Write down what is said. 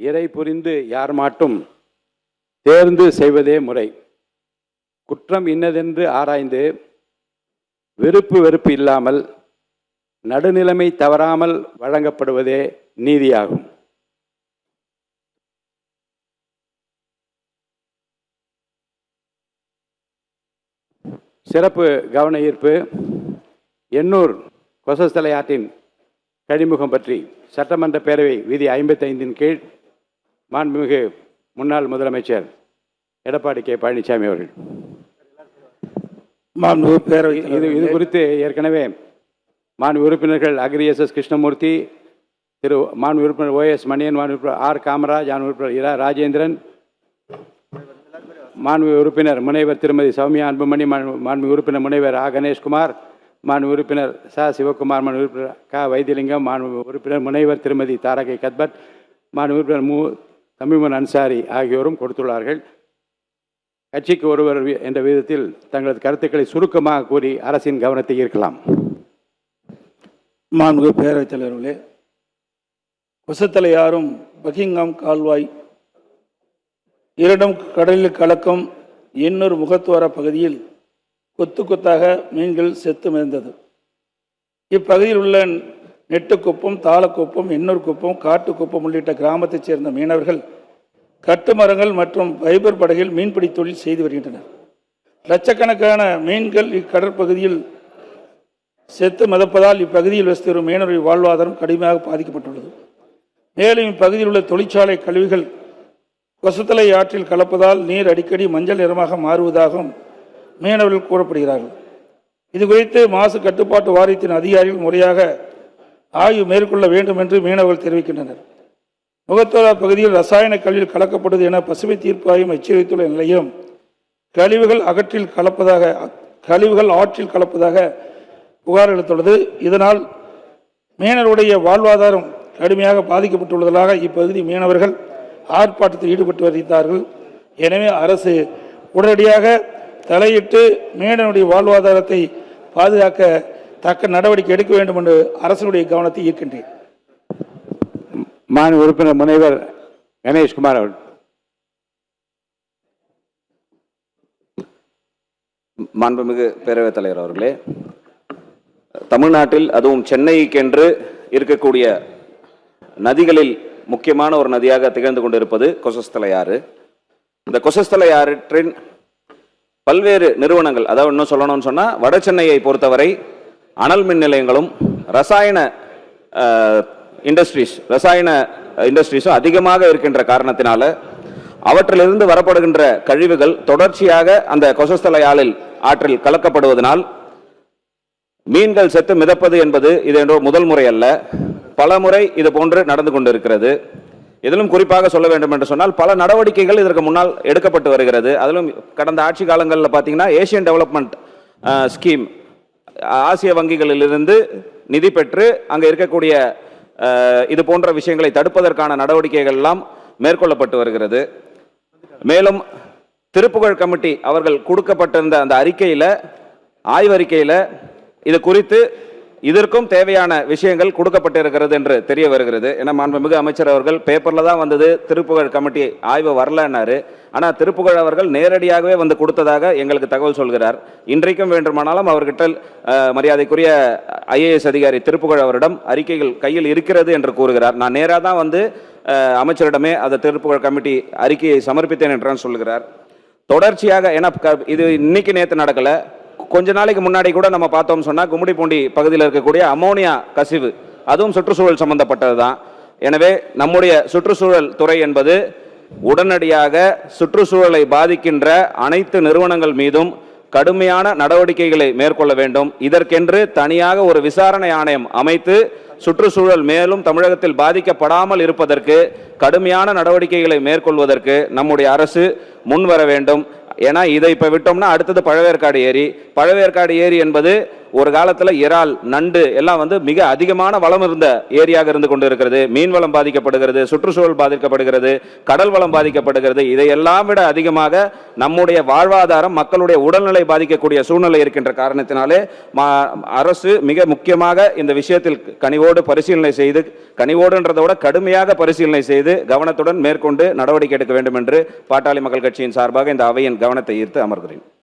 இறை புரிந்து யார் மாட்டும் தேர்ந்து செய்வதே முறை. குற்றம் இன்னதென்று ஆராய்ந்து விருப்பு வெறுப்பு இல்லாமல் நடுநிலைமை தவறாமல் வழங்கப்படுவதே நீதியாகும். சிறப்பு கவன ஈர்ப்பு. எண்ணூர் கொசஸ்தலை ஆற்றின் கழிமுகம் பற்றி சட்டமன்ற பேரவை விதி 55 கீழ் மாண்புமிகு முன்னாள் முதலமைச்சர் எடப்பாடி கே பழனிசாமி அவர்கள் இது குறித்து ஏற்கனவே மாண்பு உறுப்பினர்கள் அக்ரி எஸ் கிருஷ்ணமூர்த்தி, திரு மாண்பு உறுப்பினர் OS மணியன், மாண்பு உறுப்பினர் R காமராஜ், மாண்பு உறுப்பினர் இரா ராஜேந்திரன், மாண்பு உறுப்பினர் முனைவர் திருமதி சௌமியா அன்புமணி, மாண்பு உறுப்பினர் முனைவர் ஆ கணேஷ்குமார், மாண்பு உறுப்பினர் ச சிவகுமார், மாண்பு உறுப்பினர் க வைத்தியலிங்கம், மாண்பு உறுப்பினர் முனைவர் திருமதி தாரகை கத்பட், மாண்பு உறுப்பினர் மு தமிமுன் அன்சாரி ஆகியோரும் கொடுத்துள்ளார்கள். கட்சிக்கு ஒருவர் என்ற விதத்தில் தங்களது கருத்துக்களை சுருக்கமாக கூறி அரசின் கவனத்தை ஈர்க்கலாம். மாண்புமிகு பேரவைத் தலைவர்களே, கொசத்தலையாறும் பக்கிங்காம் கால்வாய் இரண்டும் கடலில் கலக்கும் எண்ணூர் முகத்துவார பகுதியில் கொத்து கொத்தாக மீன்கள் செத்து மிதந்தது. இப்பகுதியில் உள்ள நெட்டுக்குப்பம், தாளக்குப்பம், எண்ணூர் குப்பம், காட்டுக்குப்பம் உள்ளிட்ட கிராமத்தைச் சேர்ந்த மீனவர்கள் கட்டுமரங்கள் மற்றும் ஃபைபர் படகில் மீன்பிடி தொழில் செய்து வருகின்றனர். லட்சக்கணக்கான மீன்கள் இக்கடற்பகுதியில் செத்து மிதப்பதால் இப்பகுதியில் வசித்து வரும் மீனவர்களின் வாழ்வாதாரம் கடுமையாக பாதிக்கப்பட்டுள்ளது. மேலும் இப்பகுதியில் உள்ள தொழிற்சாலை கழிவுகள் கொசத்தலை ஆற்றில் கலப்பதால் நீர் அடிக்கடி மஞ்சள் நிறமாக மாறுவதாகவும் மீனவர்கள் கூறப்படுகிறார்கள். இது குறித்து மாசு கட்டுப்பாட்டு வாரியத்தின் அதிகாரிகள் முறையாக ஆய்வு மேற்கொள்ள வேண்டும் என்று மீனவர்கள் தெரிவிக்கின்றனர். முகத்துவார பகுதியில் ரசாயன கழிவுகள் கலக்கப்படுவது என பசுமை தீர்ப்பாயம் எச்சரித்துள்ள நிலையிலும் கழிவுகள் ஆற்றில் கலப்பதாக புகார் அளித்துள்ளது. இதனால் மீனவருடைய வாழ்வாதாரம் கடுமையாக பாதிக்கப்பட்டுள்ளதாக இப்பகுதி மீனவர்கள் ஆர்ப்பாட்டத்தில் ஈடுபட்டு வருகிறார்கள். எனவே அரசு உடனடியாக தலையிட்டு மீனவருடைய வாழ்வாதாரத்தை பாதுகாக்க தக்க நடவடிக்கை எடுக்க வேண்டும் என்று அரசினுடைய கவனத்தை ஈர்க்கின்றேன். மாண்பு உறுப்பினர் முனைவர் கணேஷ்குமார் அவர்கள். மாண்புமிகு பேரவைத் தலைவர் அவர்களே, தமிழ்நாட்டில் அதுவும் சென்னைக்கென்று இருக்கக்கூடிய நதிகளில் முக்கியமான ஒரு நதியாக திகழ்ந்து கொண்டிருப்பது கொசஸ்தலை ஆறு. இந்த கொசஸ்தலை ஆற்றின் பல்வேறு நிறுவனங்கள், அதாவது இன்னும் சொல்லணும்னு சொன்னால் வட சென்னையை பொறுத்தவரை அனல் மின் நிலையங்களும் ரசாயன இண்டஸ்ட்ரீஸும் அதிகமாக இருக்கின்ற காரணத்தினால அவற்றிலிருந்து வரப்படுகின்ற கழிவுகள் தொடர்ச்சியாக அந்த கொசஸ்தலை ஆற்றில் கலக்கப்படுவதனால் மீன்கள் செத்து மிதப்பது என்பது இது முதல் முறை அல்ல, பல முறை இது போன்று நடந்து கொண்டிருக்கிறது. இதிலும் குறிப்பாக சொல்ல வேண்டும் என்று சொன்னால் பல நடவடிக்கைகள் இதற்கு முன்னால் எடுக்கப்பட்டு வருகிறது. அதிலும் கடந்த ஆட்சி காலங்களில் பார்த்தீங்கன்னா ஏசியன் டெவலப்மெண்ட் ஸ்கீம், ஆசிய வங்கிகளிலிருந்து நிதி பெற்று அங்கே இருக்கக்கூடிய இது போன்ற விஷயங்களை தடுப்பதற்கான நடவடிக்கைகள் எல்லாம் மேற்கொள்ளப்பட்டு வருகிறது. மேலும் திருப்புகழ் கமிட்டி அவர்கள் கொடுக்கப்பட்டிருந்த அந்த ஆய்வறிக்கையில் இது குறித்து இதற்கும் தேவையான விஷயங்கள் கொடுக்கப்பட்டிருக்கிறது என்று தெரிய வருகிறது. ஏன்னா மாண்புமிகு அமைச்சர் அவர்கள் பேப்பரில் தான் வந்தது, திருப்புகழ் கமிட்டி ஆய்வு வரலன்னாரு. ஆனால் திருப்புகழ் அவர்கள் நேரடியாகவே வந்து கொடுத்ததாக எங்களுக்கு தகவல் சொல்கிறார். இன்றைக்கும் வேண்டுமானாலும் அவர்கிட்ட மரியாதைக்குரிய IAS அதிகாரி திருப்புகழ் அவரிடம் அறிக்கைகள் கையில் இருக்கிறது என்று கூறுகிறார். நான் நேராக தான் வந்து அமைச்சரிடமே அந்த திருப்புகழ் கமிட்டி அறிக்கையை சமர்ப்பித்தேன் என்றான் சொல்கிறார். தொடர்ச்சியாக ஏன்னா இது இன்னைக்கு நேற்று நடக்கலை, கொஞ்ச நாளைக்கு முன்னாடி கூட நம்ம பார்த்தோம் சொன்னா கும்மிடிப்பூண்டி பகுதியில் இருக்கக்கூடிய அமோனியா கசிவு, அதுவும் சுற்றுச்சூழல் சம்பந்தப்பட்டது தான். எனவே நம்முடைய சுற்றுச்சூழல் துறை என்பது உடனடியாக சுற்றுச்சூழலை பாதிக்கின்ற அனைத்து நிறுவனங்கள் மீதும் கடுமையான நடவடிக்கைகளை மேற்கொள்ள வேண்டும். இதற்கென்று தனியாக ஒரு விசாரணை ஆணையம் அமைத்து சுற்றுச்சூழல் மேலும் தமிழகத்தில் பாதிக்கப்படாமல் இருப்பதற்கு கடுமையான நடவடிக்கைகளை மேற்கொள்வதற்கு நம்முடைய அரசு முன்வர வேண்டும். ஏன்னா இதை இப்போ விட்டோம்னா அடுத்தது பழவேற்காடு ஏரி என்பது ஒரு காலத்துல இறால், நண்டு எல்லாம் வந்து மிக அதிகமான வளம் இருந்த ஏரியாக இருந்து கொண்டு இருக்கிறது. மீன் வளம் பாதிக்கப்படுகிறது, சுற்றுச்சூழல் பாதிக்கப்படுகிறது, கடல் வளம் பாதிக்கப்படுகிறது. இதையெல்லாம் விட அதிகமாக நம்முடைய வாழ்வாதாரம், மக்களுடைய உடல்நிலை பாதிக்கக்கூடிய சூழ்நிலை இருக்கின்ற காரணத்தினாலே அரசு மிக முக்கியமாக இந்த விஷயத்தில் கனிவோடு பரிசீலனை செய்து, கனிவோடுன்றதை விட கடுமையாக பரிசீலனை செய்து கவனத்துடன் மேற்கொண்டு நடவடிக்கை எடுக்க வேண்டும் என்று பாட்டாளி மக்கள் கட்சியின் சார்பாக இந்த அவையின் கவனத்தை ஈர்த்து அமர்கிறேன்.